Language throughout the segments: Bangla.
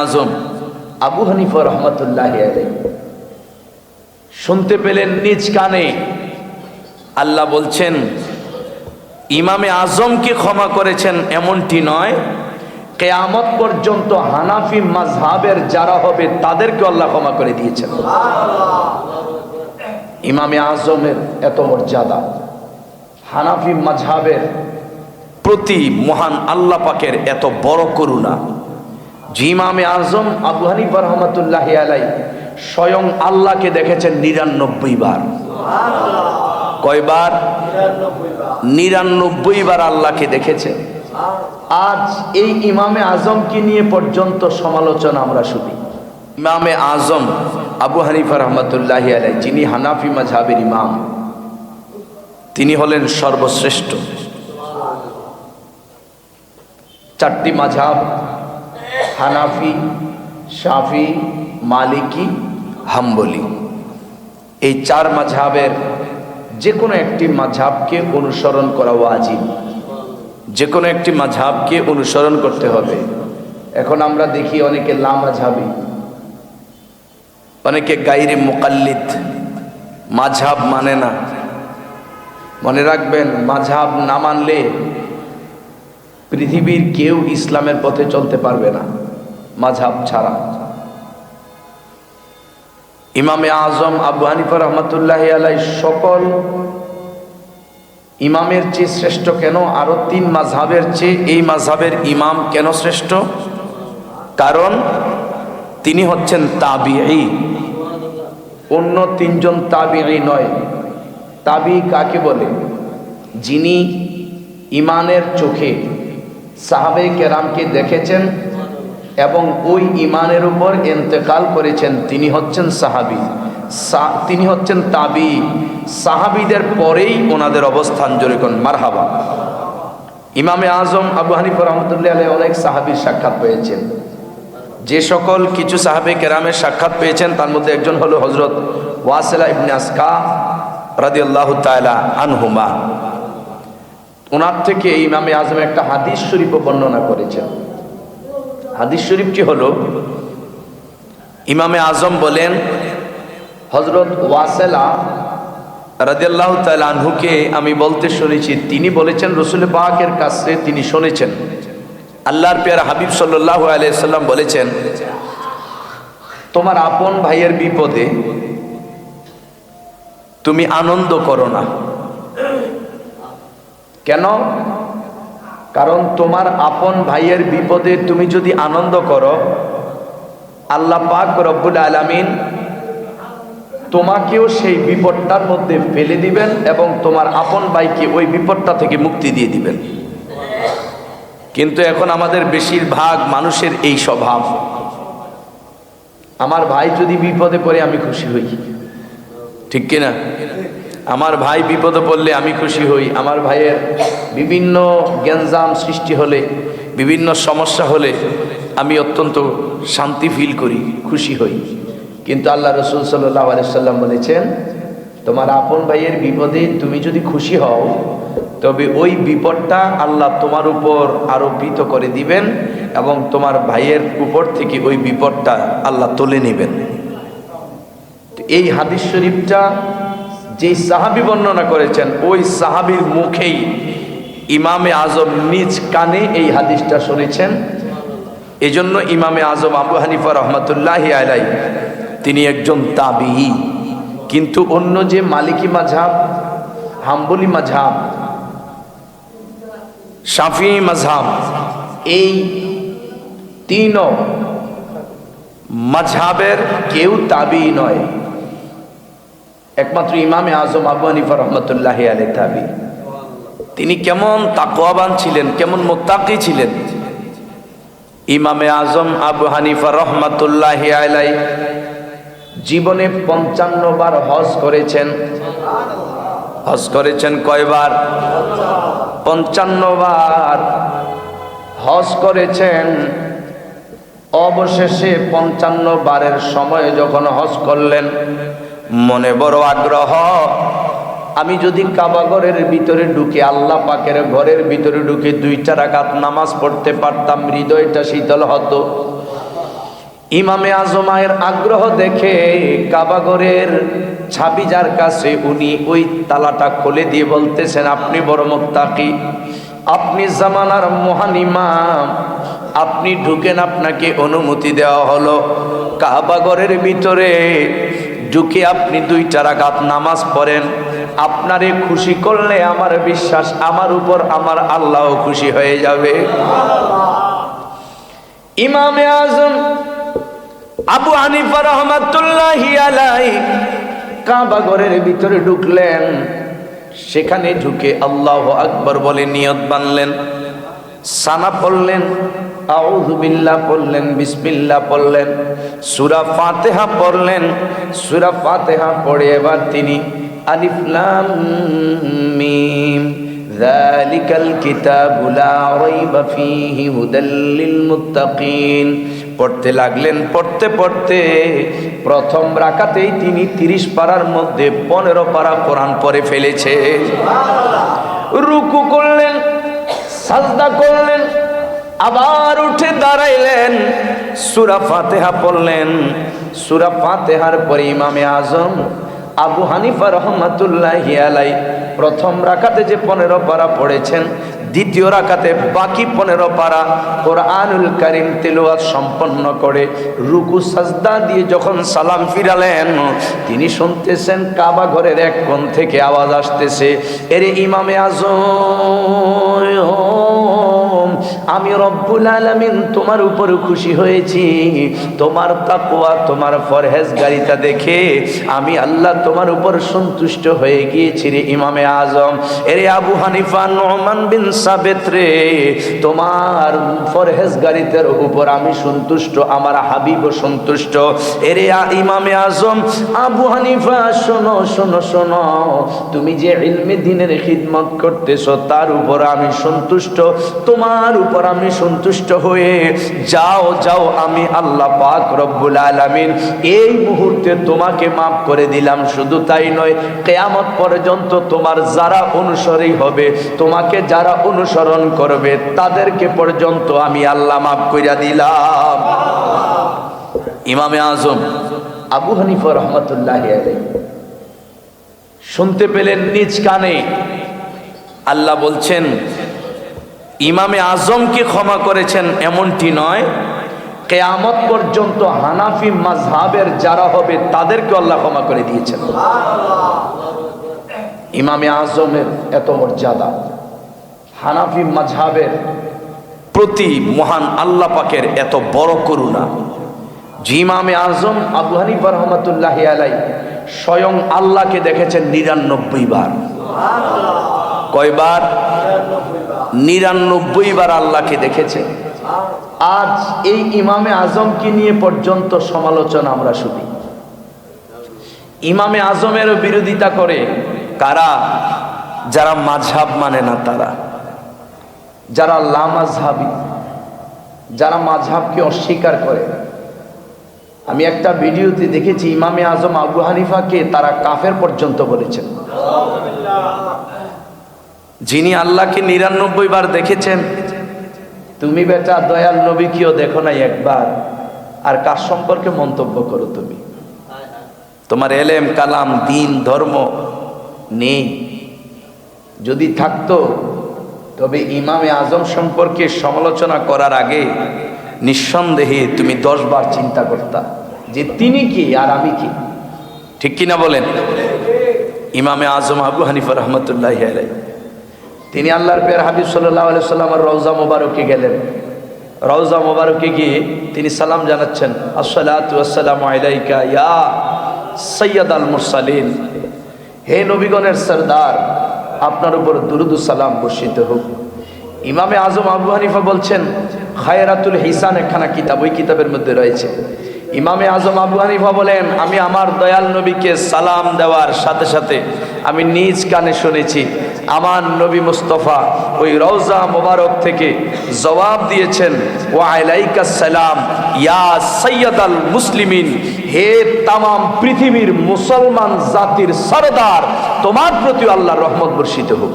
আজম আবু হানিফা রহমতুল্লাহি আলাইহি শুনতে পেলেন নিজ কানে। আল্লাহ বলছেন ইমামে আজমকে ক্ষমা করেছেন এমনটি নয়, কিয়ামত পর্যন্ত হানাফি মাযহাবের যারা হবে তাদেরকে আল্লাহ ক্ষমা করে দিয়েছেন। ইমামে আজমের এত মর্যাদা, হানাফি মাযহাবের প্রতি মহান আল্লাহ পাকের এত বড় করুণা যে ইমামে আজম আবু হানিফা রহমতুল্লাহি আলাইহি স্বয়ং আল্লাহকে দেখেছেন ৯৯ বার। কয়বার? ৯৯ বার আল্লাহকে দেখেছেন। আজ এই ইমামে আজমকে নিয়ে পর্যন্ত সমালোচনা আমরা শুনি। ইমামে আজম আবু হানিফা রহমতুল্লাহি আলাইহি, যিনি হানাফি মাযহাবের ইমাম, তিনি হলেন সর্বশ্রেষ্ঠ। ৪টি মাযহাব হানাফি, শাফি, মালিকি, হাম্বলি, এই ৪ মাযহাবের যে কোনো একটি মাযহাবকে অনুসরণ করা ওয়াজিব। যে কোনো একটি মাযহাবকে অনুসরণ করতে হবে। এখন আমরা দেখি অনেকে লা মাযহাবি, অনেকে গায়রে মুকাল্লিদ, মাযহাব মানে না। মনে রাখবেন, মাযহাব না মানলে পৃথিবীর কেউ ইসলামের পথে চলতে পারবে না মাযহাব ছাড়া। ইমামে আজম আবু হানিফা রহমতুল্লাহি আলাইহি সকল ইমামের চেয়ে শ্রেষ্ঠ কেন? আরো 3 মাযহাবের চেয়ে এই মাযহাবের ইমাম কেন শ্রেষ্ঠ? কারণ তিনি হচ্ছেন তাবিঈ, অন্য 3 জন তাবিঈ নয়। তাবিঈ কাকে বলে? যিনি ইমানের চোখে সাহাবে কেরামকে দেখেছেন এবং ওই ইমানের উপর ইন্তেকাল করেছেন, তিনি হচ্ছেন সাহাবী, তিনি হচ্ছেন তাবিঈ। সাহাবীদের পরেই ওনাদের অবস্থান। জোরে কোন মারহাবা। ইমামে আজম আবু হানিফা রহমতুল্লাহি আলাইহি অনেক সাহাবীর সাক্ষাৎ পেয়েছেন। যে সকল কিছু সাহাবে কেরামের সাক্ষাৎ পেয়েছেন তার মধ্যে একজন হলো হযরত ওয়াসিলা ইবনে আসকা রাদিয়াল্লাহু তাআলা আনহুমা। ওনার থেকে ইমামে আজম একটা হাদিস শরীফ বর্ণনা করেছেন। হাদিস শরীফটি হলো, ইমামে আজম বলেন হযরত ওয়াসিলা রাদিয়াল্লাহু তাআলা আনহুকে আমি বলতে শুনেছি, তিনি বলেছেন রাসূল পাকের কাছে তিনি শুনেছেন আল্লাহর পেয়ারা হাবিব সাল্লাল্লাহু আলাইহি সাল্লাম বলেছেন, তোমার আপন ভাইয়ের বিপদে তুমি আনন্দ করো না। কেন? কারণ তোমার আপন ভাইয়ের বিপদে তুমি যদি আনন্দ করো, আল্লাহ পাক রব্বুল আলামিন তোমাকেও সেই বিপদটার মধ্যে ফেলে দিবেন এবং তোমার আপন ভাইকে ওই বিপদটা থেকে মুক্তি দিয়ে দিবেন। কিন্তু এখন আমাদের বেশিরভাগ মানুষের এই স্বভাব, আমার ভাই যদি বিপদে পড়ে আমি খুশি হই, ঠিক কিনা? আমার ভাই বিপদে পড়লে আমি খুশি হই। আমার ভাইয়ের বিভিন্ন গ্যাঞ্জাম সৃষ্টি হলে, বিভিন্ন সমস্যা হলে আমি অত্যন্ত শান্তি ফিল করি, খুশি হই। কিন্তু আল্লাহ রাসূল সাল্লাল্লাহু আলাইহি সাল্লাম বলেছেন, তোমার আপন ভাইয়ের বিপদে তুমি যদি খুশি হও, তবে ওই বিপদটা আল্লাহ তোমার উপর আরোপিত করে দিবেন এবং তোমার ভাইয়ের উপর থেকে ওই বিপদটা আল্লাহ তুলে নেবেন। এই হাদিস শরীফটা যেই সাহাবী বর্ণনা করেছেন, ওই সাহাবীর মুখেই ইমামে আজম নিজ কানে এই হাদিসটা শুনেছেন। এজন্য ইমামে আজম আবু হানিফা রহমতুল্লাহি আলাইহি তিনি একজন তাবিঈ। কিন্তু অন্য যে মালিকি মাযহাব, হাম্বলি মাযহাব, শাফিঈ মাযহাব, এই 3 মাযহাবের কেউ তাবিঈ নয়। একমাত্র ইমামে আজম আবু হানিফা রহমতুল্লাহি আলাইহি তাবিঈ। তিনি কেমন তাকওয়াবান ছিলেন, কেমন মুত্তাকি ছিলেন। ইমামে আজম আবু হানিফা রহমতুল্লাহি আলাইহি জীবনে 55 বার হজ করেছেন। হজ করেছেন কয়বার? 55 বার হজ করেছেন। অবশেষে 55 বারের সময় যখন হজ করলেন, মনে বড় আগ্রহ, আমি যদি কাবা ঘরের ভিতরে ঢুকে, আল্লাহ পাকের ঘরের ভিতরে ঢুকে 2টা রাকাত নামাজ পড়তে পারতাম, হৃদয়টা শীতল হতো। ইমামে আজমের আগ্রহ দেখে কাবাগরের চাবি যার কাছে, উনি ওই তালাটা খুলে দিয়ে বলতেছেন, আপনি বড় মুত্তাকি, আপনি জামানার মহান ইমাম, আপনি ঢুকেন, আপনাকে অনুমতি দেওয়া হলো। কাবাগরের ভিতরে ঢুকে আপনি 2 রাকাত নামাজ পড়েন। আপনারে খুশি করলে আমার বিশ্বাস আমার উপর আমার আল্লাহ খুশি হয়ে যাবে। ইমামে আজম আবু হানিফা রাহমাতুল্লাহি আলাইহি কাবাগরের ভিতরে ঢুকলেন। সেখানে ঢুকে আল্লাহু আকবার বলে নিয়ত বানলেন, সানা পড়লেন, আউযু বিল্লাহ পড়লেন, বিসমিল্লাহ পড়লেন, সূরা ফাতিহা পড়লেন। সূরা ফাতিহা পড়ে এবার তিনি আলিফ লাম মিম যালিকাল কিতাবু লা রাইবা ফীহি হুদাল লিল মুত্তাকিন পড়তে লাগলেন। পড়তে পড়তে প্রথম রাকাতেই তিনি 30 পারার মধ্যে 15 পারা কোরআন পড়ে ফেলেছে। রুকু করলেন, সাজদা করলেন, আবার উঠে দাঁড়াইলেন, সূরা ফাতিহা পড়লেন। সূরা ফাতিহার পরে ইমামে আজম আবু হানিফা রাহমাতুল্লাহি আলাইহি প্রথম রাকাতে যে 15 পারা পড়েছেন, দ্বিতীয় রাকাতে বাকি 15 পারা কোরআনুল কারীম তেলাওয়াত সম্পন্ন করে রুকু সাজদা দিয়ে যখন সালাম ফিরালেন, তিনি শুনতেছেন কাবা ঘরের এক কোণ থেকে আওয়াজ আসতেছে, এরে ইমামে আজম, আমি রব্বুল আলামিন তোমার উপর খুশি হয়েছি। তোমার তাকওয়া, তোমার পরহেজগারিতা দেখে আমি আল্লাহ তোমার উপর সন্তুষ্ট হয়ে গিয়েছি রে ইমামে আজম। এরে আবু হানিফা নুমান বিন সাবিত রে, তোমার পরহেজগারিতার উপর আমি সন্তুষ্ট, আমার হাবিবও সন্তুষ্ট। এরে ইমামে আজম আবু হানিফা, শোনো শোনো শোনো, তুমি যে ইলমে দ্বীনের খিদমত করতেছো তার উপর আমি সন্তুষ্ট, তোমার উপর আমি সন্তুষ্ট হয়ে যাও যাও, আমি আল্লাহ পাক রব্বুল আলামিন এই মুহূর্তে তোমাকে মাফ করে দিলাম। শুধু তাই নয়, কিয়ামত পর্যন্ত তোমার যারা অনুসরী হবে, তোমাকে যারা অনুসরণ করবে তাদেরকে পর্যন্ত আমি আল্লাহ মাফ কইরা দিলাম। ইমামে আজম আবু হানিফা রাহমাতুল্লাহি আলাইহি শুনতে পেলেন নিজ কানে। আল্লাহ বলছেন, ইমামে আজমকে ক্ষমা করেছেন এমনটি নয়, কিয়ামত পর্যন্ত হানাফি মাযহাবের যারা হবে তাদেরকে আল্লাহ ক্ষমা করে দিয়েছেন। ইমামে আজমের এত মর্যাদা, হানাফি মাযহাবের প্রতি মহান আল্লাহ পাকের এত বড় করুণা যে ইমামে আজম আবু হানিফা রাহমাতুল্লাহি আলাইহি স্বয়ং আল্লাহকে দেখেছেন 99 বার। কয়বার? 99 বার আল্লাহকে দেখেছেন। আজ এই ইমামে আজমকে নিয়ে পর্যন্ত সমালোচনা আমরা শুনি। ইমামে আজমেরও বিরোধিতা করে কারা? যারা মাযহাব মানে না তারা, যারা লামাযহাবী, যারা মাযহাবকে অস্বীকার করে। আমি একটা ভিডিওতে দেখেছি ইমামে আজম আবু হানিফাকে তারা কাফের পর্যন্ত বলেছেন। যিনি আল্লাহকে 99 বার দেখেছেন, তুমি বেটা দয়াল নবীকেও দেখো নাই একবার, আর কার সম্পর্কে মন্তব্য করো? তুমি তোমার এলেম কালাম দিন ধর্ম নেই। যদি থাকতো তবে ইমামে আজম সম্পর্কে সমালোচনা করার আগে নিঃসন্দেহে তুমি 10 বার চিন্তা করতা যে তিনি কি আর আমি কি। ঠিক কিনা বলেন? ইমামে আজম আবু হানিফা রাহমাতুল্লাহি আলাইহি তিনি আল্লাহর প্রিয় হাবিব সাল্লাল্লাহু আলাইহি সাল্লামের রওজা মোবারকে গেলেন। রওজা মোবারকে গিয়ে তিনি সালাম জানাচ্ছেন, আসসালাতু ওয়াসসালামু আলাইকা ইয়া সাইয়্যিদাল মুরসালিন, হে নবীগণের সরদার, আপনার উপর দুরুদ ও সালাম বর্ষিত হোক। ইমামে আজম আবু হানিফা বলছেন, খায়রাতুল হিসান একখানা কিতাব, ওই কিতাবের মধ্যে রয়েছে। ইমামে আজম আবু হানিফা বলেন, আমি আমার দয়াল নবীকে সালাম দেওয়ার সাথে সাথে আমি নিজ কানে শুনেছি আমার নবী মুস্তাফা ওই রওজা মোবারক থেকে জবাব দিয়েছেন, ওয়া আলাইকাস সালাম ইয়া সাইয়্যিদাল মুসলিমিন, হে তামাম পৃথিবীর মুসলমান জাতির সরদার, তোমার প্রতি আল্লাহর রহমত বর্ষিত হোক।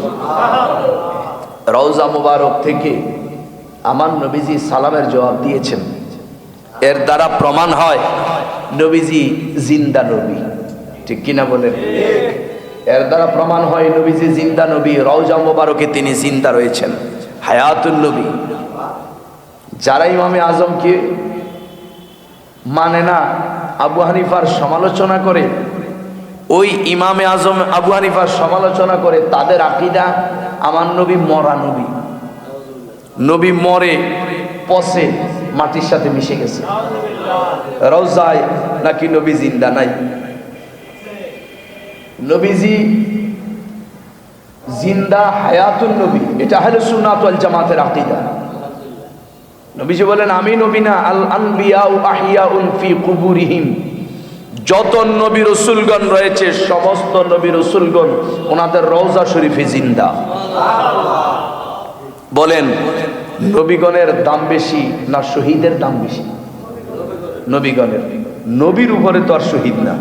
রওজা মোবারক থেকে আমার নবীজি সালামের জবাব দিয়েছেন। এর দ্বারা প্রমাণ হয় নবীজি জিন্দা নবী, ঠিক কিনা বলেন? এর দ্বারা প্রমাণ হয় নবীজি জিন্দা নবী, রওজা মোবারকে তিনি জিন্দা রয়েছেন, হায়াতুন নবী। যারা ইমামে আজমকে মানে না, আবু হানিফার সমালোচনা করে, ওই ইমামে আজম আবু হানিফার সমালোচনা করে, তাদের আকীদা আমার নবী মরা নবী, নবী মরে পচে মাটির সাথে মিশে গেছে, রওজায় নাকি নবী জিন্দা নাই। নবীজি জিন্দা হায়াতুন নবী, এটা আহলে সুন্নাত ওয়াল জামাতের আকীদা। নবীজি বলেন আমি নবী না, আল আনবিয়াউ আহিয়াউন ফি কুবুরিহিম, যত নবী রাসূলগণ রয়েছে সমস্ত নবী রাসূলগণ ওনাদের রওজা শরীফে জিন্দা। বলেন নবীগণের দাম বেশি না শহীদের দাম বেশি? নবীগণের। নবীর উপরে তো আর শহীদ না,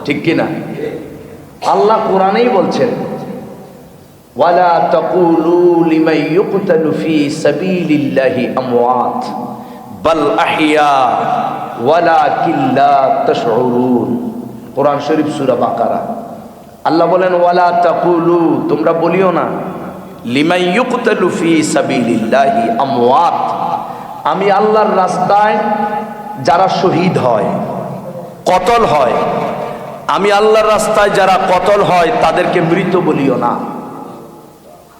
ঠিক কিনা? আল্লাহ কোরআনেই বলছেন ওয়ালা তাকুলু লিমান ইউকতালু ফি সাবিলিল্লাহি আমওয়াত বাল আহইয়া ওয়ালাকিন লা তাশউরুন। কোরআন শরীফ সূরা বাকারা। আল্লাহ বলেন ওয়ালা তাকুলু, তোমরা বলিও না, লিমান ইউকতালু ফি সাবিলিল্লাহি আমওয়াত, আমি আল্লাহর রাস্তায় যারা শহীদ হয়, কতল হয়, আমি আল্লাহর রাস্তায় যারা কতল হয় তাদেরকে মৃত বলিও না।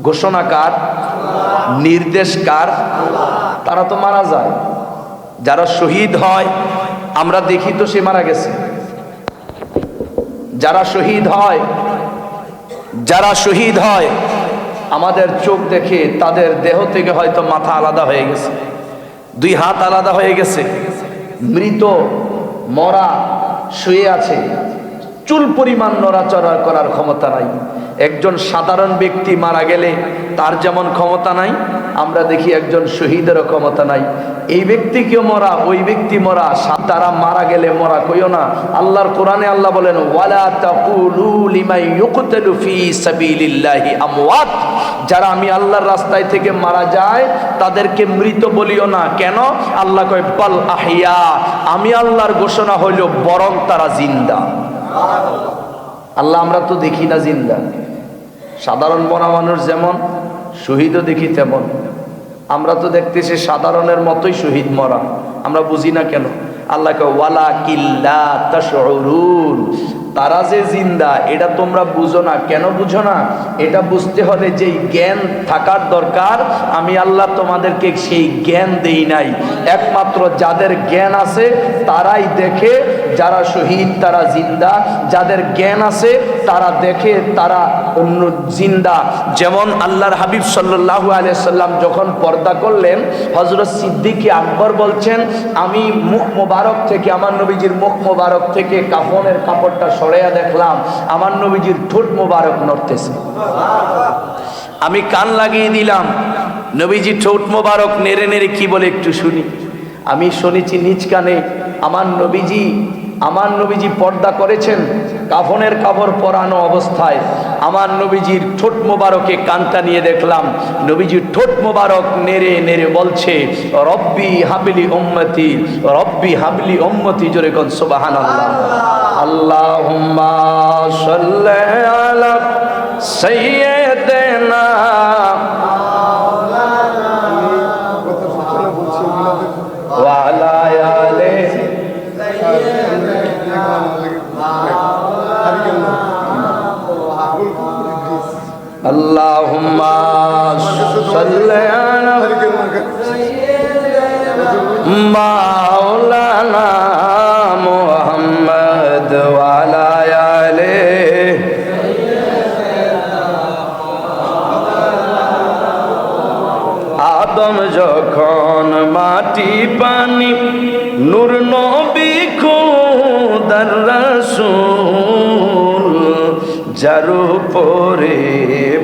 ঘোষণা কার? নির্দেশ কার? তারা তো মারা যায়। যারা শহীদ হয় আমরা দেখি তো সে মারা গেছে। যারা শহীদ হয়, যারা শহীদ হয় আমাদের চোখ দেখে তাদের দেহ থেকে হয়তো মাথা আলাদা হয়ে গেছে, দুই হাত আলাদা হয়ে গেছে, মৃত মরা শুয়ে আছে, চুল পরিমাণ নড়াচড়া করার ক্ষমতা নাই। একজন সাধারণ ব্যক্তি মারা গেলে তার যেমন ক্ষমতা নাই, আমরা দেখি একজন শহীদেরও ক্ষমতা নাই। এই ব্যক্তিকেও মরা, ওই ব্যক্তি মরা, তারা মারা গেলে মরা কইও না। আল্লাহর কোরআনে আল্লাহ বলেন ওয়ালা তাকুলু লিমান ইউকতালু ফি সাবিলিল্লাহি আমওয়াত, যারা আমি আল্লাহর রাস্তায় থেকে মারা যায় তাদেরকে মৃত বলিও না। কেন? আল্লাহ কয় বাল আহইয়া, আমি আল্লাহর ঘোষণা হইল বরং তারা জিন্দা। আল্লাহ আমরা তো দেখি না জিন্দা। সাধারণ মরা মানুষ যেমন, শহীদও দেখি তেমন। আমরা তো দেখতেছি সাধারণের মতোই শহীদ মরা, আমরা বুঝি না কেন? আল্লাহ কয় ওয়ালাকিন লা তাশউরুন, তারা যে জিন্দা এটা তোমরা বুঝো না। কেন বুঝো না? এটা বুঝতে হলে যেই জ্ঞান থাকার দরকার আমি আল্লাহ তোমাদেরকে সেই জ্ঞান দেই নাই। একমাত্র যাদের জ্ঞান আছে তারাই দেখে যারা শহীদ তারা জিন্দা, যাদের জ্ঞান আছে তারা দেখে তারা জিন্দা। যেমন আল্লাহর হাবিব সাল্লাল্লাহু আলাইহি সাল্লাম যখন পর্দা করলেন, হযরত সিদ্দিক আকবর বলছেন আমি মুখ মোবারক থেকে, আমার নবীজির মুখ মোবারক থেকে কাফনের কাপড়টা সরাইয়া দেখলাম আমার নবীজির ঠোঁট মোবারক নড়তেছে। আমি কান লাগিয়ে দিলাম, নবীজি ঠোঁট মোবারক নেড়ে নেড়ে কি বলে একটু শুনি। আমি শুনেছি নিজ কানে আমার নবীজি পর্দা করেছেন, কাফনের কাপড় পরানো অবস্থায় আমার নবীজির ঠোঁট মোবারকে কানটা নিয়ে দেখলাম নবীজির ঠোঁট মোবারক নেড়ে নেড়ে বলছে রব্বি হাবলি উম্মতি, রব্বি হাবলি উম্মতি। জোরে কোন সুবহানাল্লাহ। আল্লাহুম্মা সাল্লি আলা সাইয়্যিদিনা ওয়া আলা আলিহি আল্লাহুম্মা সাল্লি আলা মাওলানা মুহাম্মদ ওয়া আলা আলিহি। আদম যখন মাটি পানি নূর নবী খোদার রাসূল, যার উপরে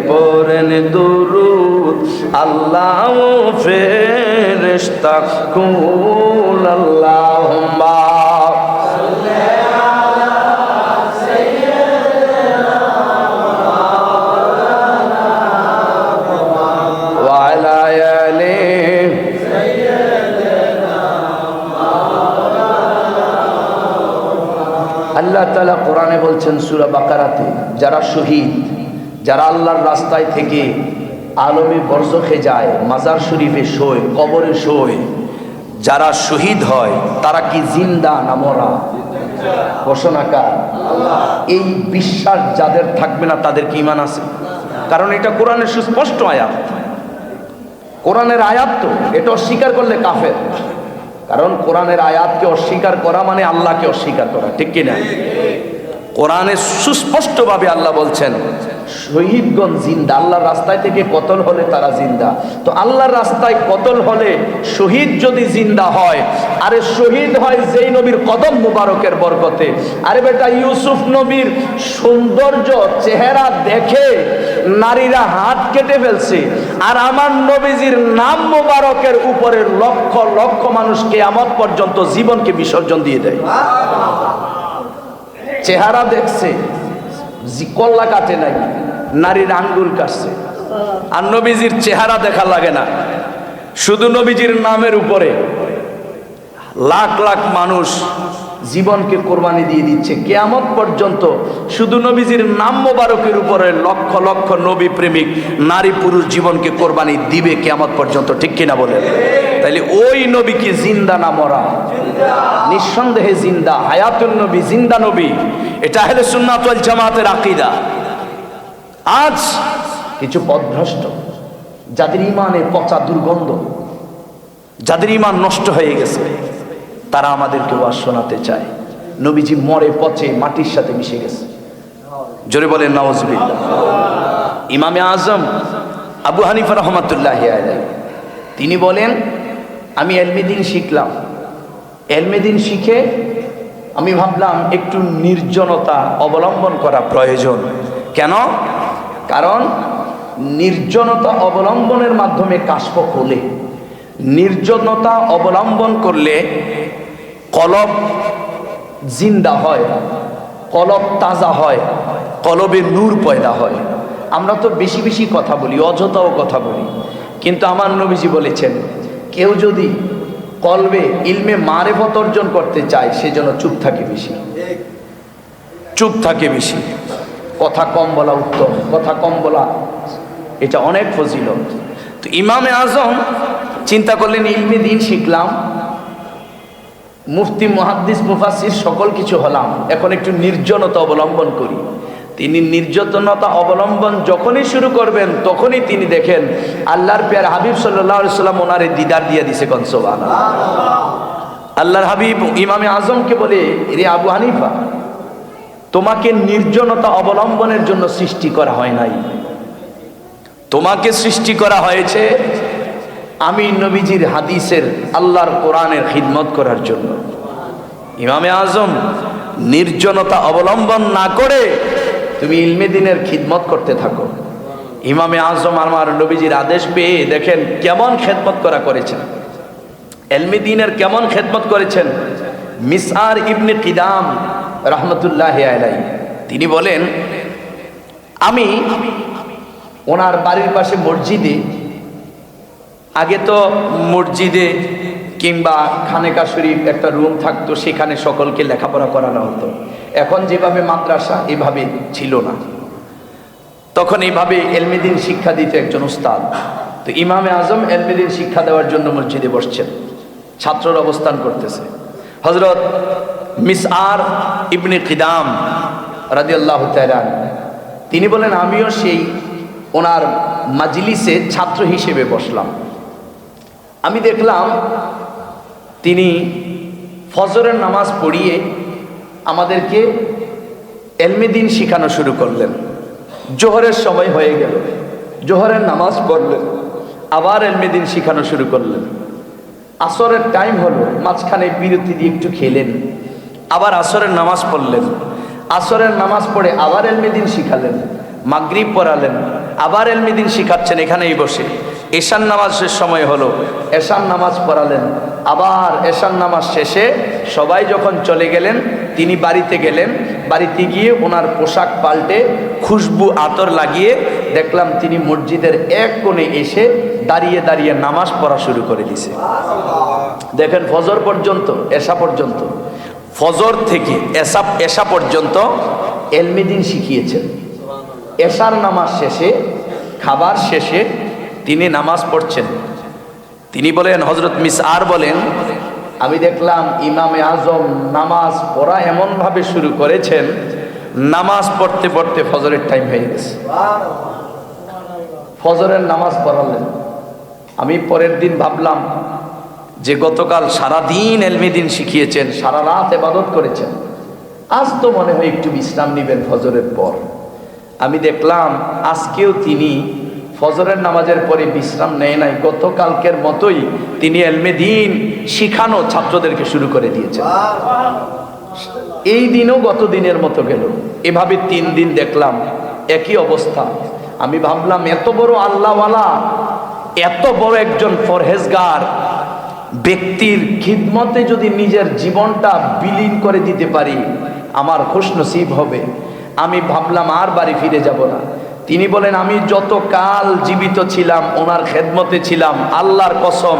পড়েন দুরূদ আল্লাহ ও ফেরেশতা কুল। আল্লাহুম্মা সাল্লি আলা সাইয়্যিদিনা মাওলানা ওয়া আলা আলিহি সাইয়্যিদিনা মাওলানা আল্লাহ তাআলা কোরআনে বলছেন সূরা বাকারাতে, যারা শহীদ, যারা আল্লাহর রাস্তায় থেকে আলমে বরজখে যায়, মাজার শরীফে শোয়, কবরে শোয়, যারা শহীদ হয় তারা কি জিন্দা না মরা? ঘোষণাকার এই বিশ্বাস যাদের থাকবে না তাদের কি ঈমান আছে? কারণ এটা কোরআনের সুস্পষ্ট আয়াত, কোরআনের আয়াত, তো এটা অস্বীকার করলে কাফের। কারণ কোরআনের আয়াতকে অস্বীকার করা মানে আল্লাহকে অস্বীকার করা, ঠিক কিনা? কোরআনে সুস্পষ্টভাবে আল্লাহ বলছেন শহীদগণ জিন্দা, আল্লাহর রাস্তায় থেকে কতল হলে তারা জিন্দা। তো আল্লাহর রাস্তায় কতল হলে শহীদ যদি জিন্দা হয়, আরে শহীদ হয় যেই নবীর কদম মুবারকের বরকতে। আরে বেটা, ইউসুফ নবীর সৌন্দর্য চেহারা দেখে নারীরা হাত কেটে ফেলছে, আর আমার নবীজির নাম মুবারকের উপরে লক্ষ লক্ষ মানুষ কিয়ামত পর্যন্ত জীবনকে বিসর্জন দিয়ে দেয়। চেহারা দেখছে, কল্লা কাটে নাই, নারীর আঙ্গুল কাটছে। আর নবীজির চেহারা দেখা লাগে না, শুধু নবীজির নামের উপরে লাখ লাখ মানুষ জীবনকে কোরবানি দিয়ে দিচ্ছে। কিয়ামত পর্যন্ত শুধু নবীজির নাম মোবারকের উপরে লক্ষ লক্ষ নবী প্রেমিক নারী পুরুষ জীবনকে কোরবানি দিবে কিয়ামত পর্যন্ত, ঠিক কিনা বলেন? তাইলে ওই নবী কি জিন্দা না মরা? নিঃসন্দেহে জিন্দা, হায়াতুন নবী, জিন্দা নবী। এটা আহলে সুন্নাত ওয়াল জামাতের আকীদা। আজ কিছু পথভ্রষ্ট, যাদের ইমানে পচা দুর্গন্ধ, যাদের ইমান নষ্ট হয়ে গেছে, তারা আমাদেরকে ওয়াজ শোনাতে চায় নবীজি মরে পচে মাটির সাথে মিশে গেছে। জোরে বলেন নাউজুবিল্লাহ। ইমামে আজম আবু হানিফা রাহমাতুল্লাহি আলাইহি তিনি বলেন, আমি ইলমে দ্বীন শিখলাম, ইলমে দ্বীন শিখে আমি ভাবলাম একটু নির্জনতা অবলম্বন করা প্রয়োজন। কেন? কারণ নির্জনতা অবলম্বনের মাধ্যমে কাশফ খোলে। নির্জনতা অবলম্বন করলে কলব জিন্দা হয়, কলব তাজা হয়, কলবে নূর পয়দা হয়। আমরা তো বেশি বেশি কথা বলি, অযথাও কথা বলি, কিন্তু আমার নবীজি বলেছেন কেউ যদি কলবে ইলমে মারিফত অর্জন করতে চায় সেজন্য চুপ থাকে বেশি, চুপ থাকে বেশি। কথা কম বলা উত্তম, কথা কম বলা এটা অনেক ফজিলত। তো ইমামে আজম চিন্তা করলেন ইলমে দ্বীন শিখলাম, মুফতি মুহাদ্দিস মুফাসসির সকল কিছু হলাম, এখন একটু নির্জনতা অবলম্বন করি। তিনি নির্জনতা অবলম্বন যখনই শুরু করবেন তখনই তিনি দেখেন আল্লাহর প্যার হাবিব সাল্লাল্লাহু আলাইহি সাল্লাম ওনারে দিদার দিয়ে দিছে। কোন সুবহানাল্লাহ। আল্লাহর হাবিব ইমামে আজমকে বলে, রে আবু হানিফা, তোমাকে নির্জনতা অবলম্বনের জন্য সৃষ্টি করা হয় নাই, তোমাকে সৃষ্টি করা হয়েছে আমি নবীজির হাদিসের আল্লাহর কোরআনের খিদমত করার জন্য। ইমামে আজম নির্জনতা অবলম্বন না করে তুমি ইলমে দ্বীনের খিদমত করতে থাকো। ইমামে আজম আমার নবীজির আদেশ পেয়ে দেখেন কেমন খেদমত করেছেন, ইলমে দ্বীনের কেমন খেদমত করেছেন। মিসআর ইবনে কিদাম রাহমাতুল্লাহি আলাইহি তিনি বলেন, আমি ওনার বাড়ির পাশে মসজিদে, আগে তো মসজিদে কিংবা খানেকা শরীফ একটা রুম থাকতো, সেখানে সকলকে লেখাপড়া করানো হতো। এখন যেভাবে মাদ্রাসা এভাবে ছিল না, তখন এইভাবে ইলমে দ্বীন শিক্ষা দিত একজন উস্তাদ। তো ইমামে আজম ইলমে দ্বীন শিক্ষা দেওয়ার জন্য মসজিদে বসছেন, ছাত্ররা অবস্থান করতেছে। হযরত মিসআর ইবনে কিদাম রাদিয়াল্লাহু তাআলা তিনি বলেন, আমিও সেই ওনার মাজলিসে ছাত্র হিসেবে বসলাম। আমি দেখলাম তিনি ফজরের নামাজ পড়িয়ে আমাদেরকে ইলমে দ্বীন শেখানো শুরু করলেন। জোহরের সময় হয়ে গেল, জোহরের নামাজ পড়লেন, আবার ইলমে দ্বীন শেখানো শুরু করলেন। আসরের টাইম হলো, মাঝখানে বিরতি দিয়ে একটু খেলেন, আবার আসরের নামাজ পড়লেন, আসরের নামাজ পড়ে আবার ইলমে দ্বীন শিখালেন, মাগরিব পড়ালেন, আবার ইলমে দ্বীন শিখাচ্ছেন এখানেই বসে। এশার নামাজের সময় হলো, এশার নামাজ পড়ালেন, আবার এশার নামাজ শেষে সবাই যখন চলে গেলেন তিনি বাড়িতে গেলেন। বাড়িতে গিয়ে ওনার পোশাক পাল্টে খুশবু আতর লাগিয়ে দেখলাম তিনি মসজিদের এক কোণে এসে দাঁড়িয়ে দাঁড়িয়ে নামাজ পড়া শুরু করে দিছে। দেখেন ফজর পর্যন্ত, এশা পর্যন্ত, ফজর থেকে এশা পর্যন্ত এলমে দ্বীন শিখিয়েছেন। এশার নামাজ শেষে, খাবার শেষে তিনি নামাজ পড়ছেন। তিনি বলেন, হযরত মিসআর বলেন, আমি দেখলাম ইমামে আজম নামাজ পড়া এমনভাবে শুরু করেছেন, নামাজ পড়তে পড়তে ফজরের টাইম হয়ে গেছে। ফজরের নামাজ পড়ালেন। আমি পরের দিন ভাবলাম যে গতকাল সারাদিন এলমে দ্বীন শিখিয়েছেন, সারা রাত ইবাদত করেছেন, আজ তো মনে হয় একটু বিশ্রাম নেবেন ফজরের পর। আমি দেখলাম আজকেও তিনি ফজরের নামাজের পরে বিশ্রাম নেয় নাই, গতকালকের মতোই তিনি এলমে দ্বীন শিখানো ছাত্রদেরকে শুরু করে দিয়েছেন। এই দিনও গত দিনের মতো গেল। এভাবে 3 দিন দেখলাম একই অবস্থা। আমি ভাবলাম এত বড় আল্লাহওয়ালা, এত বড় একজন পরহেজগার ব্যক্তির খিদমতে যদি নিজের জীবনটা বিলীন করে দিতে পারি, আমার খুশনসিব হবে। আমি ভাবলাম আর বাড়ি ফিরে যাব না। তিনি বলেন, আমি যত কাল জীবিত ছিলাম ওনার খেদমতে ছিলাম, আল্লাহর কসম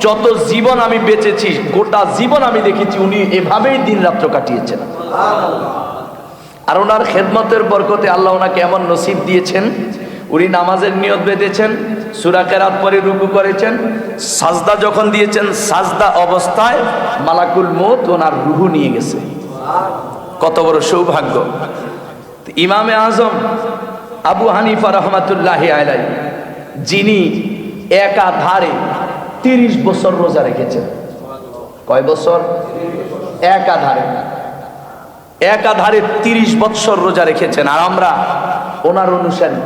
যত জীবন আমি বেঁচেছি, গোটা জীবন আমি দেখেছি উনি এভাবেই দিন রাত্র কাটিয়েছেন। আর ওনার খেদমতের বরকতে আল্লাহ ওনাকে এমন নসিব দিয়েছেন, উনি নামাজের নিয়ত বেঁধেছেন, সূরা কেরাত পরে রুকু করেছেন, সাজদা যখন দিয়েছেন সাজদা অবস্থায় মালাকুল মউত ওনার রুহু নিয়ে গেছে। কত বড় সৌভাগ্য! ইমামে আজম আবু হানিফা রহমাতুল্লাহি আলাইহি, যিনি একাধারে 30 বছর রোজা রেখেছেন। কয় বছর? একাধারে 30 বছর রোজা রেখেছেন। আর আমরা ওনার অনুসারী,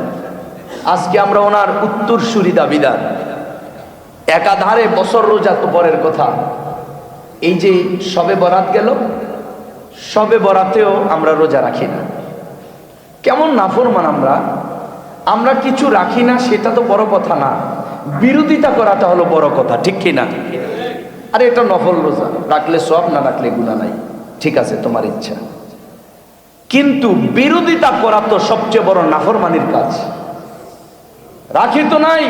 আজকে আমরা ওনার উত্তরসূরি দাবিদার। একাধারে বছর রোজা তো পরের কথা, এই যে শবে বরাত গেল, শবে বরাতেও আমরা রোজা রাখি না। কেমন নাফরমান আমরা কিছু রাখি না, সেটা তো বড় কথা না, বিরোধিতা করাটা হলো বড় কথা, ঠিক কি না? আরে এটা নফল রোজা, রাখলে সওয়াব, না রাখলে গুনাহ নাই, ঠিক আছে তোমার ইচ্ছা। কিন্তু বিরোধিতা করা তো সবচেয়ে বড় নাফরমানির কাজ। রাখি তো নাই,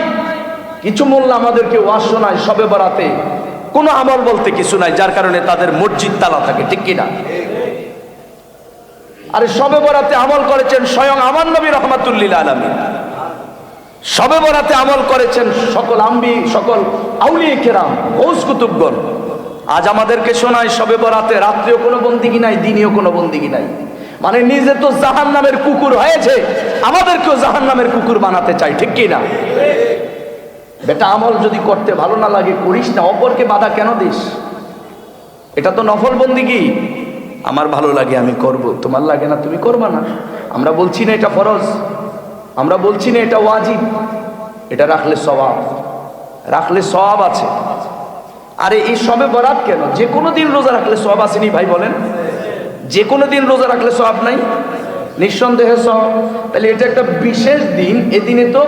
কিছু মোল্লা আমাদেরকে ওয়াজ শোনায় শবে বরাতে, কোনো আমল বলতে কিছু নাই, যার কারণে তাদের মসজিদ তালা থাকে, ঠিক কি না? আরে শবে বরাতে আমল করেছেন স্বয়ং আমার নবী রাহমাতুল লিল আলামিন, শবে বরাতে আমল করেছেন সকল সকল আউলিয়া কেরাম, গৌস কুতুবগণ। আজ আমাদেরকে শোনায় শবে বরাতে রাত্রেও কোনো বন্দিগি নাই, দিনেও কোনো বন্দিগি নাই। মানে নিজে তো জাহান্নামের কুকুর হয়েছে, আমাদেরকেও জাহান্নামের কুকুর বানাতে চাই, ঠিক কি না? বেটা, আমল যদি করতে ভালো না লাগে করিস না, অপরকে বাধা কেন দিস? এটা তো নফল বন্দিগি। আমার ভালো লাগে আমি করব, তোমার লাগে না তুমি করবা না। আমরা বলছি না এটা ফরজ, আমরা বলছি না এটা ওয়াজিব, এটা রাখলে সওয়াব আছে। আরে এই শবে বরাত কেন? যে কোনো দিন রোজা রাখলে সওয়াব আসেনি ভাই, বলেন? যে কোনো দিন রোজা রাখলে সওয়াব নাই? নিঃসন্দেহে সওয়াব। তাহলে এটা একটা বিশেষ দিন, এদিনে তো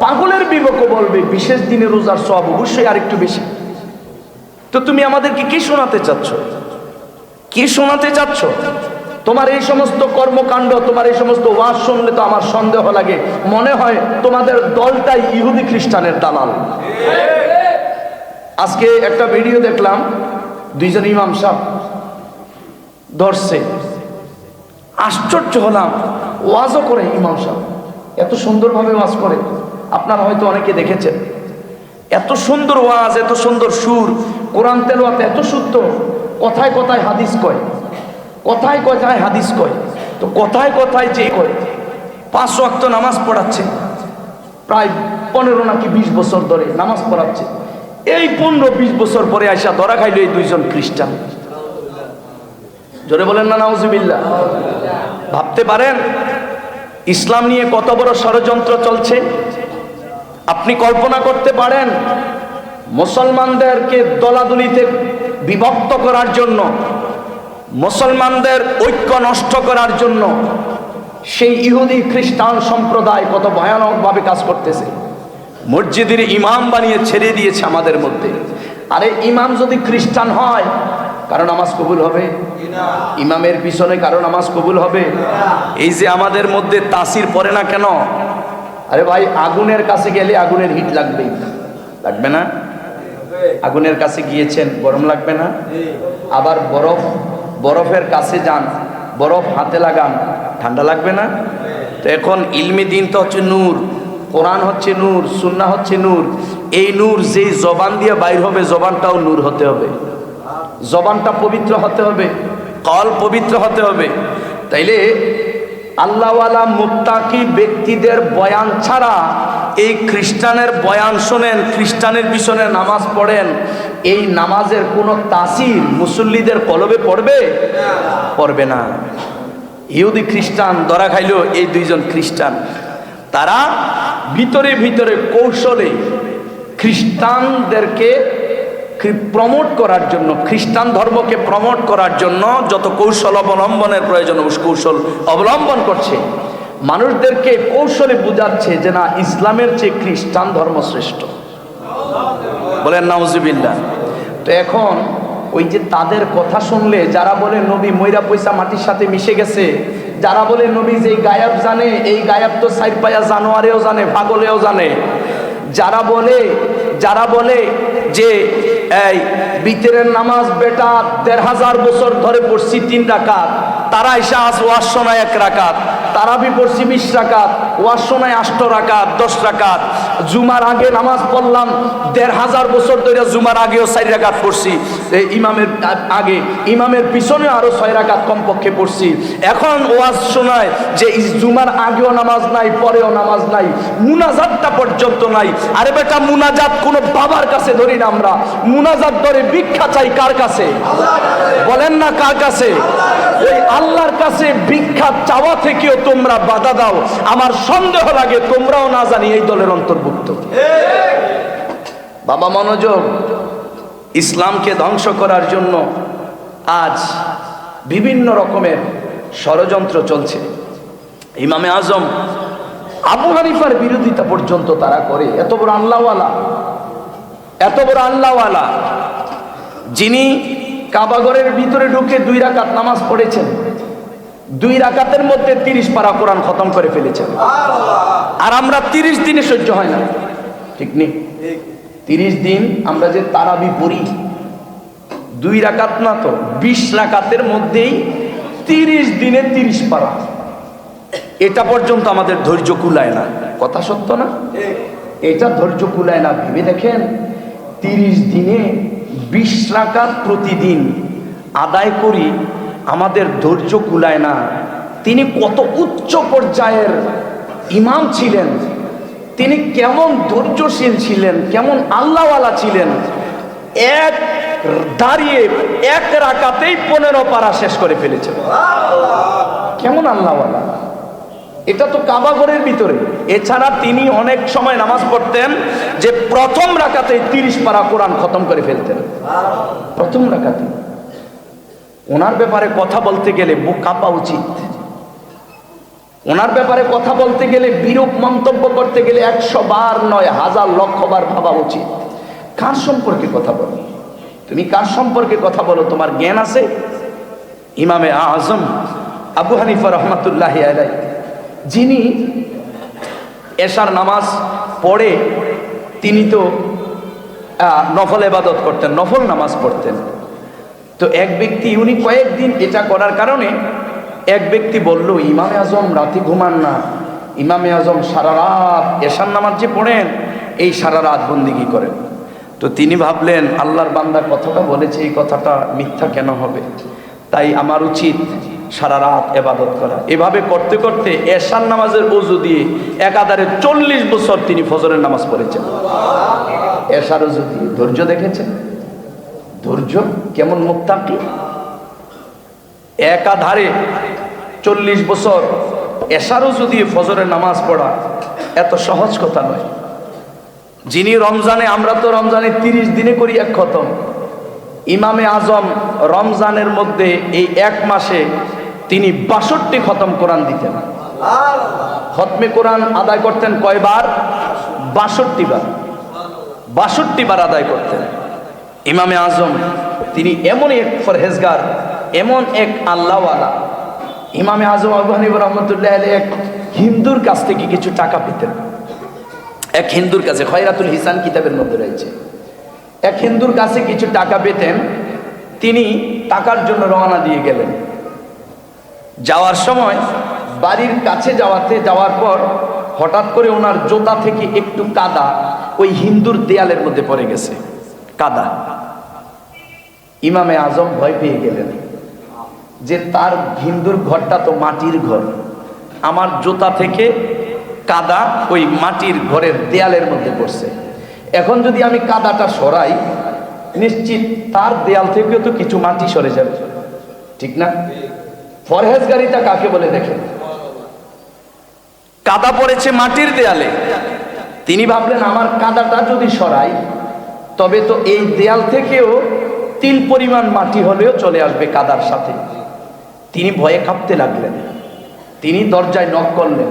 পাগলের বিবেকও বলবে বিশেষ দিনে রোজার সওয়াব অবশ্যই আরেকটু বেশি। তো তুমি আমাদেরকে কি শোনাতে চাচ্ছ? কি শোনাতে চাচ্ছ? তোমার এই সমস্ত কর্মকাণ্ড, তোমার এই সমস্ত ওয়াজ শুনলে তো আমার সন্দেহ লাগে, মনে হয় তোমাদের দলটাই ইহুদি খ্রিস্টানের দালাল। আজকে একটা ভিডিও দেখলাম, 2 জন ইমাম সাহেব ধরছে, আশ্চর্য হলাম। ওয়াজও করে ইমাম সাহেব, এত সুন্দরভাবে ওয়াজ করে, আপনারা হয়তো অনেকে দেখেছেন। এত সুন্দর ওয়াজ, এত সুন্দর সুর, কোরআন তেলাওয়াত এত শুদ্ধ, কথায় কথায় হাদিস কয়, কথায় কথায় হাদিস কয়। তো কথায় কথায় যে কয়, 5 ওয়াক্ত নামাজ পড়াচ্ছে, প্রায় 15 নাকি 20 বছর ধরে নামাজ পড়াচ্ছে। এই 15-20 বছর পরে আইসা ধরা খাইল এই 2 জন খ্রিস্টান। জোরে বলেন না নাউজুবিল্লাহ। ভাবতে পারেন ইসলাম নিয়ে কত বড় ষড়যন্ত্র চলছে? আপনি কল্পনা করতে পারেন মুসলমানদেরকে দলাদলিতে বিভক্ত করার জন্য, মুসলমানদের ঐক্য নষ্ট করার জন্য সেই ইহুদি খ্রিস্টান সম্প্রদায় কত ভয়ানকভাবে কাজ করতেছে। মসজিদের ইমাম বানিয়ে ছেড়ে দিয়েছে আমাদের মধ্যে। আরে ইমাম যদি খ্রিস্টান হয়, কারো নামাজ কবুল হবে? ইমামের পিছনে কারো নামাজ কবুল হবে? এই যে আমাদের মধ্যে তাসির পড়ে না কেন? আরে ভাই, আগুনের কাছে গেলে আগুনের হিট লাগবেই, লাগবে না? আগুনের কাছে গিয়েছেন, গরম লাগবে না? আবার বরফ বরফের কাছে যান, বরফ হাতে লাগান, ঠান্ডা লাগবে না? তো এখন ইলমি দিন তো হচ্ছে নূর, কোরআন হচ্ছে নূর, সুন্নাহ হচ্ছে নূর। এই নূর যেই জবান দিয়ে বাইর হবে, জবানটাও নূর হতে হবে, জবানটা পবিত্র হতে হবে, কল পবিত্র হতে হবে। তাইলে আল্লাহওয়ালা মুত্তাকি ব্যক্তিদের বয়ান ছাড়া এই খ্রিস্টানের বয়ান শোনেন, খ্রিস্টানের পিছনে নামাজ পড়েন, এই নামাজের কোনো তাসির মুসল্লিদের কলবে পড়বে? পড়বে না। ইহুদি খ্রিস্টান ধরা খাইল, এই দুইজন খ্রিস্টান, তারা ভিতরে ভিতরে কৌশলে খ্রিস্টানদেরকে প্রমোট করার জন্য, খ্রিস্টান ধর্মকে প্রমোট করার জন্য যত কৌশল অবলম্বনের প্রয়োজন কৌশল অবলম্বন করছে, মানুষদেরকে কৌশলে বুঝাচ্ছে যে না, ইসলামের চেয়ে খ্রিস্টান ধর্ম শ্রেষ্ঠ। বলেন নাউজুবিল্লাহ। তো এখন ওই যে তাদের কথা শুনলে, যারা বলে নবী ময়রা পয়সা মাটির সাথে মিশে গেছে, যারা বলে নবী যে গায়েব জানে, এই গায়েব তো সাইড পায়া জানোয়ারেও জানে, পাগলেও জানে, যারা বলে যে এই বিতরের নামাজ বেটা ১,৫০০ বছর ধরে পড়ছি ৩ রাকাত, তারা এসে আস ওয়াজ শোনায় ১ রাকাত, তারাবি পড়ছি ২০ রাকাত, ওয়াজ শোনায় ৮ রাকাত ১০ রাকাত, জুমার আগে নামাজ পড়লাম ১,৫০০ বছর ধরে, জুমার আগেও ৪ রাকাত পড়ছি, ইমামের আগে, ইমামের পিছনে আরো ৬ রাকাত কমপক্ষে পড়ছি। এখন ওয়াজ শোনায় যে জুমার আগেও নামাজ নাই, পরেও নামাজ নাই, মুনাজাতটা পর্যন্ত নাই। আরে বেটা, মুনাজাত কোনো বাবার কাছে ধরি না আমরা, মুনাজাত ধরে ভিক্ষা চাই কার কাছে? বলেন না কার কাছে? ওই আল্লাহর কাছে ভিক্ষা চাওয়া থেকেও তোমরা বাধা দাও। আমার সন্দেহ লাগে তোমরাও না জানি এই দলের অন্তর্ভুক্ত। বাবা মনোযোগ, ইসলামকে ধ্বংস করার জন্য আজ বিভিন্ন রকমের ষড়যন্ত্র চলছে। ইমামে আজম আবু হানিফার বিরোধিতা পর্যন্ত তারা করে। এত বড় আল্লাহওয়ালা, এত বড় আল্লাহওয়ালা, যিনি কাবাগরের ভিতরে ঢুকে 2 রাকাত নামাজ পড়েছেন, 2 রাকাতের মধ্যে 30 পারা কোরআন খতম করে ফেলেছেন। আর আমরা 30 দিনে সহ্য হয় না, ঠিক নেই? 30 দিন আমরা যে তারাবি পড়ি, 2 রাকাত না তো 20 রাকাতের মধ্যেই 30 দিনে 30 পারা, এটা পর্যন্ত আমাদের ধৈর্য কুলায় না। কথা সত্য না? এটা ধৈর্য কুলায় না। ভেবে দেখেন, 30 দিনে 20 রাকাত প্রতিদিন আদায় করি, আমাদের ধৈর্য কুলায় না। তিনি কত উচ্চ পর্যায়ের ইমাম ছিলেন, তিনি কেমন ধৈর্যশীল ছিলেন, কেমন আল্লাহওয়ালা ছিলেন। এক দাঁড়িয়ে 1 রাকাতেই 15 পারা শেষ করে ফেলেছেন। কেমন আল্লাহওয়ালা! এটা তো কাবাগরের ভিতরে। এছাড়া তিনি অনেক সময় নামাজ পড়তেন যে প্রথম রাকাতে 30 পারা কোরআন খতম করে ফেলতেন, প্রথম রাকাতে। ওনার ব্যাপারে কথা বলতে গেলে বুক কাঁপা উচিত। ওনার ব্যাপারে কথা বলতে গেলে, বিরূপ মন্তব্য করতে গেলে 100 বার নয়, 1000 লক্ষ বার ভাবা উচিত। কার সম্পর্কে কথা বলো? তুমি কার সম্পর্কে কথা বলো? তোমার জ্ঞান আছে? ইমামে আজম আবু হানিফা রহমাতুল্লাহি আলাইহি, যিনি এশার নামাজ পড়ে, তিনি তো নফল ইবাদত করতেন, নফল নামাজ পড়তেন। তো এক ব্যক্তি, উনি কয়েকদিন এটা করার কারণে এক ব্যক্তি বলল, ইমামে আজম রাতে ঘুমান না, ইমামে আজম সারা রাত এশার নামাজ যে পড়েন, এই সারা রাত বন্দিগি করেন। তো তিনি ভাবলেন, আল্লাহর বান্দা কথাটা বলেছে, এই কথাটা মিথ্যা কেন হবে? তাই আমার উচিত সারা রাত ইবাদত করা। এভাবে করতে করতে এশার নামাজের ওযু দিয়ে একাধারে 40 বছর তিনি ফজরের নামাজ পড়েছেন। এশার ওযু দিয়ে। ধৈর্য দেখেছেন? ধৈর্য কেমন মুত্তাকি! একাধারে 40 বছর এশার ওযু দিয়ে ফজরের নামাজ পড়া এত সহজ কথা নয়। যিনি রমজানে, আমরা তো রমজানে 30 দিনে করি 1 খতম, ইমামে আজম রমজানের মধ্যে এই 1 মাসে তিনি 62 খতম কোরআন দিতেন। খতমে কোরআন আদায় করতেন কয়বার? 62 বার। 62 বার আদায় করতেন ইমামে আজম। তিনি এমন এক ফরহেজগার, এমন এক আল্লাহওয়ালা। ইমামে আজম আবু হানিফা রহমাতুল্লাহ আলাইহি এক হিন্দুর কাছ থেকে কিছু টাকা পেতেন। এক হিন্দুর কাছে, খয়রাতুল হিসান কিতাবের মধ্যে রয়েছে, এক হিন্দুর কাছে কিছু টাকা পেতেন। তিনি টাকার জন্য রওনা দিয়ে গেলেন। যাওয়ার সময় বাড়ির কাছে যাওয়ার পর হঠাৎ করে ওনার জোতা থেকে একটু কাদা ওই হিন্দুর দেয়ালের মধ্যে পড়ে গেছে, কাদা। ইমামে আজম ভয় পেয়ে গেলেন যে তার হিন্দুর ঘরটা তো মাটির ঘর, আমার জুতা থেকে কাদা ওই মাটির ঘরের দেয়ালের মধ্যে পড়ছে, এখন যদি আমি কাদাটা সরাই নিশ্চিত তার দেয়াল থেকেও তো কিছু মাটি সরে যাবে, ঠিক না? পরহেজগারিতা কাকে বলে দেখেন। কাদা পড়েছে মাটির দেয়ালে, তিনি ভাবলেন আমার কাদাটা যদি সরাই তবে তো এই দেয়াল থেকেও তিল পরিমাণ মাটি হলেও চলে আসবে কাদার সাথে। তিনি ভয়ে কাঁপতে লাগলেন। তিনি দরজায় নক করলেন,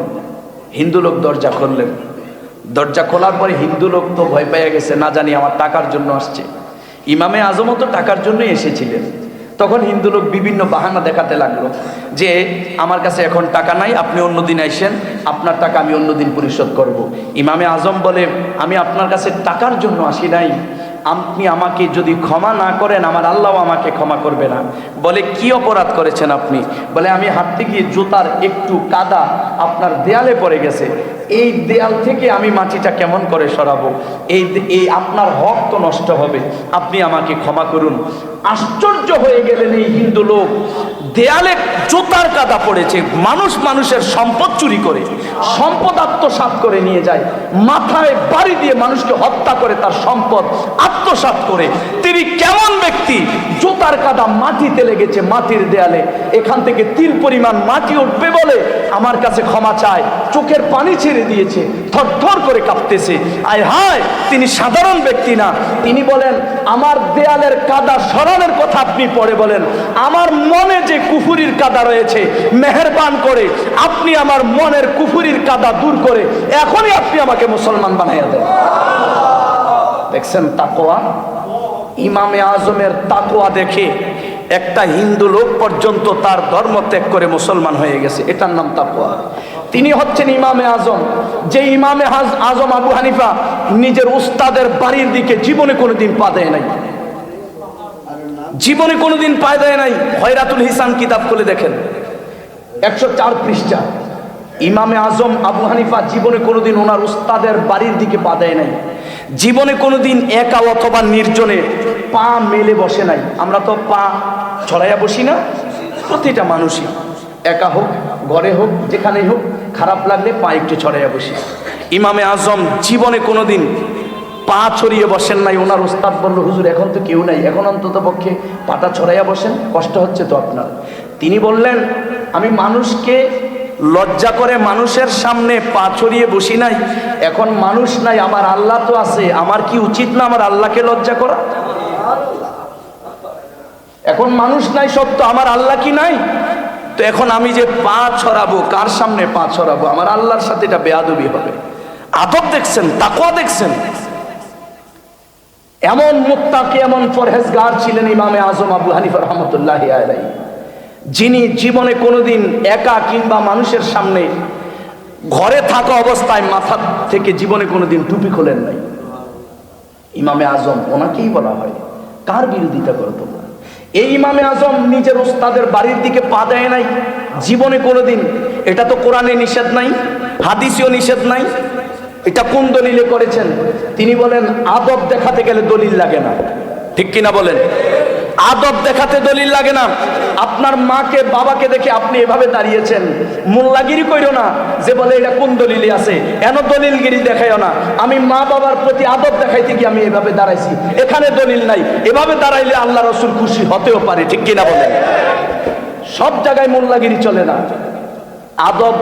হিন্দু লোক দরজা খুললেন। দরজা খোলার পরে হিন্দু লোক তো ভয় পেয়ে গেছে, না জানি আমার টাকার জন্য আসছে। ইমামে আজমও তো টাকার জন্যই এসেছিলেন। তখন হিন্দু লোক বিভিন্ন বাহানা দেখাতে লাগলো যে আমার কাছে এখন টাকা নাই, আপনি অন্যদিন আইসেন, আপনার টাকা আমি অন্যদিন পরিশোধ করব। ইমামে আজম বলে আমি আপনার কাছে টাকার জন্য আসি নাই, আপনি আমাকে যদি ক্ষমা না করেন আমার আল্লাহও আমাকে ক্ষমা করবে না। বলে কি অপরাধ করেছেন আপনি? বলে আমি হাঁটতে গিয়ে জুতার একটু কাদা আপনার দেয়ালে পড়ে গেছে, এই দেয়াল থেকে আমি মাটিটা কেমন করে সরাবো, এই আপনার হক তো নষ্ট হবে, আপনি আমাকে ক্ষমা করুন। আশ্চর্য হয়ে গেলেন এই হিন্দু লোক, দেয়ালে জুতার কাদা পড়েছে, মানুষ মানুষের সম্পদ চুরি করে, সম্পদ আত্মসাৎ করে নিয়ে যায়, মাথায় বাড়ি দিয়ে মানুষকে হত্যা করে তার সম্পদ আত্মসাৎ করে, তিনি কেমন ব্যক্তি? জুতার কাদা মাটিতে লেগেছে, মাটির দেয়ালে, এখান থেকে তিল পরিমাণ মাটি উঠবে বলে আমার কাছে ক্ষমা চায়, চোখের পানি ছেড়ে দিয়েছে, থরথর করে কাঁপতেছে। আয় হায়, তিনি সাধারণ ব্যক্তি না। তিনি বলেন আমার দেয়ালের কাদা সরানোর কথা আপনি পরে বলেন, আমার মনে যে কুফুরির কাদা রয়েছে মেহেরবান করে আপনি আমার মনের কুফুরির কাদা দূর করে এখনই আপনি আমাকে মুসলমান বানাইয়া দেন। দেখছেন তাকওয়া? ইমামে আজমের তাকওয়া দেখে একটা হিন্দু লোক পর্যন্ত তার ধর্ম ত্যাগ করে মুসলমান হয়ে গেছে, এটার নাম তাকওয়া। তিনি হচ্ছেন ইমামে আজম, যে ইমামে আজম আবু হানিফা নিজের উস্তাদের বাড়ির দিকে জীবনে কোনোদিন পা দেয় নাই, জীবনে কোনোদিন পা দেয় নাই। খয়রাতুল হিসান কিতাব খুলে দেখেন, 104 পৃষ্ঠা। ইমামে আজম আবু হানিফা জীবনে কোনোদিন ওনার উস্তাদের বাড়ির দিকে পা দেয় নাই, জীবনে কোনোদিন একা অথবা নির্জনে পা মেলে বসে নাই। আমরা তো পা ছড়াইয়া বসি না, প্রতিটা মানুষই একা হোক ঘরে হোক যেখানেই হোক খারাপ লাগলে পা একটু ছড়াইয়া বসি। ইমামে আজম জীবনে কোনোদিন পা ছড়িয়ে বসেন নাই। ওনার উস্তাদ বলল হুজুর এখন তো কেউ নাই, এখন অন্তত পক্ষে পাটা ছড়াইয়া বসেন, কষ্ট হচ্ছে তো আপনার। তিনি বললেন আমি মানুষকে লজ্জা করে মানুষের সামনে পা ছড়িয়ে বসি নাই, এখন মানুষ নাই আমার আল্লাহ তো আছে, আমার কি উচিত না আমার আল্লাহকে লজ্জা করা? এখন মানুষ নাই সত্য, আমার আল্লাহ কি নাই? তো এখন আমি যে পা ছড়াবো, কার সামনে পা ছড়াবো? আমার আল্লাহর সাথে এটা বেয়াদবি হবে। আদব দেখছেন, তাকওয়া দেখছেন। এমন মুত্তাকি, এমন পরহেজগার ছিলেন ইমামে আজম আবু হানিফা রাহমাতুল্লাহি আলাইহি, যিনি জীবনে কোনোদিন একা কিংবা মানুষের সামনে ঘরে থাকা অবস্থায় মাথা থেকে জীবনে কোনোদিন টুপি খোলেন নাই। ইমামে আজম, ওনাকেই বলা হয়। কার বিরোধিতা করো তোমরা? এই ইমামে আজম নিজের উস্তাদের বাড়ির দিকে পা দেয় নাই জীবনে কোনোদিন। এটা তো কোরআনে নিষেধ নাই, হাদিসেও নিষেধ নাই। এটা কোন দলিলে করেছেন? তিনি বলেন আদব দেখাতে গেলে দলিল লাগে না, ঠিক কিনা বলেন? আদব দেখাতে দলিল লাগে না। আপনার মাকে বাবাকে দেখে আপনি এভাবে দাঁড়িয়েছেন, মোল্লাগিরি কইরো না যে বলে এটা কোন দলিলে আছে, এন দলিলগিরি দেখাইও না। আমি মা বাবার প্রতি আদব দেখাইতে গিয়ে আমি এভাবে দাঁড়াইছি, এখানে দলিল নাই। এভাবে দাঁড়াইলে আল্লাহ রসুল খুশি হতেও পারে, ঠিক কিনা বলেন? সব জায়গায় মোল্লাগিরি চলে না। আদব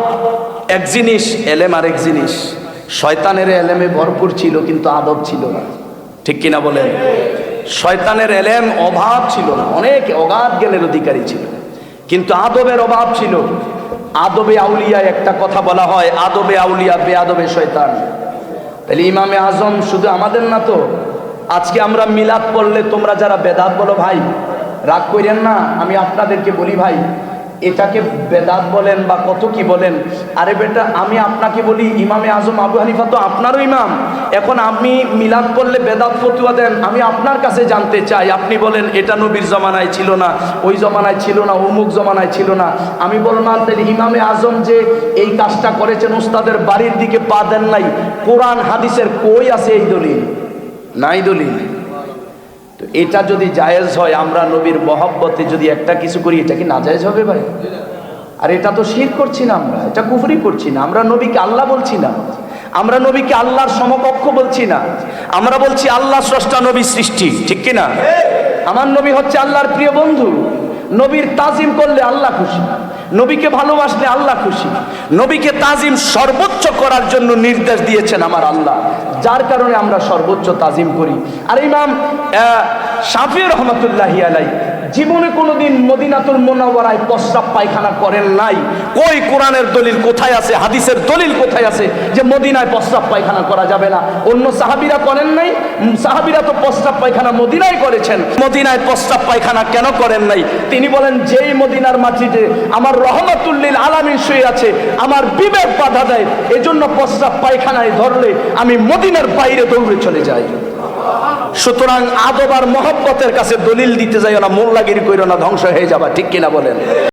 এক জিনিস, এলেম আরেক জিনিস। শয়তানের এলেমে ভরপুর ছিল কিন্তু আদব ছিল না, ঠিক কিনা বলেন? শয়তানের এলেম অভাব ছিল না, অনেক অগাধ জ্ঞানের অধিকারী ছিল, কিন্তু আদবের অভাব ছিল। আদবে আউলিয়া একটা কথা বলা হয়, আদবে আউলিয়া বেআদবে শয়তান। তাহলে ইমামে আজম শুধু আমাদের না তো। আজকে আমরা মিলাদ পড়লে তোমরা যারা বেদাত বলো ভাই রাগ করেন না, আমি আপনাদেরকে বলি ভাই, এটাকে বেদাত বলেন বা কত কি বলেন। আরে বেটা, আমি আপনাকে বলি ইমামে আজম আবু হানিফা তো আপনারও ইমাম। এখন আপনি মিলাদ করলে বেদাত ফতুয়া দেন, আমি আপনার কাছে জানতে চাই, আপনি বলেন এটা নবীর জমানায় ছিল না, ওই জমানায় ছিল না, অমুক জমানায় ছিল না। আমি বললাম তাহলে ইমামে আজম যে এই কাজটা করেছেন, উস্তাদের বাড়ির দিকে পা দেন নাই, কোরআন হাদিসের কই আছে এই দলিল? নাই দলিল। তো এটা যদি জায়েজ হয়, আমরা নবীর মহব্বতে যদি একটা কিছু করি, এটা কি না জায়েজ হবে ভাই? আর এটা তো শিরক করছি না, আমরা এটা কুফরি করছি না, আমরা নবীকে আল্লাহ বলছি না, আমরা নবীকে আল্লাহর সমকক্ষ বলছি না, আমরা বলছি আল্লাহ স্রষ্টা, নবী সৃষ্টি, ঠিক কিনা? আমার নবী হচ্ছে আল্লাহর প্রিয় বন্ধু। নবীর তাজিম করলে আল্লাহ খুশি, নবীকে ভালোবাসলে আল্লাহ খুশি। নবীকে তাজিম সর্বোচ্চ করার জন্য নির্দেশ দিয়েছেন আমার আল্লাহ, যার কারণে আমরা সর্বোচ্চ তাজিম করি। আর ইমাম শাফি রহমতুল্লাহি আলাইহি জীবনে কোনোদিন মদিনাতুল মুনাওয়ারায় প্রস্রাব পায়খানা করেন নাই। কই কোরআনের দলিল কোথায় আছে, হাদিসের দলিল কোথায় আছে যে মদিনায় প্রস্রাব পায়খানা করা যাবে না? অন্য সাহাবীরা করেন নাই? সাহাবীরা তো প্রস্রাব পায়খানা মদিনায় করেছেন, মদিনায় প্রস্রাব পায়খানা কেন করেন নাই? তিনি বলেন, যেই মদিনার মাটিতে আমার রহমাতুল লিল আলামিন শুয়ে আছে, আমার বিবেক বাধা দেয়, এজন্য প্রস্রাব পায়খানায় ধরলে আমি মদিনার বাইরে দৌড়ে চলে যাই। সুতরাং আদব আর মহব্বতের কাছে দলিল দিতে যাইও না, মোল্লাগিরি কইরো না, ধ্বংস হয়ে যাবা, ঠিক কিনা বলেন?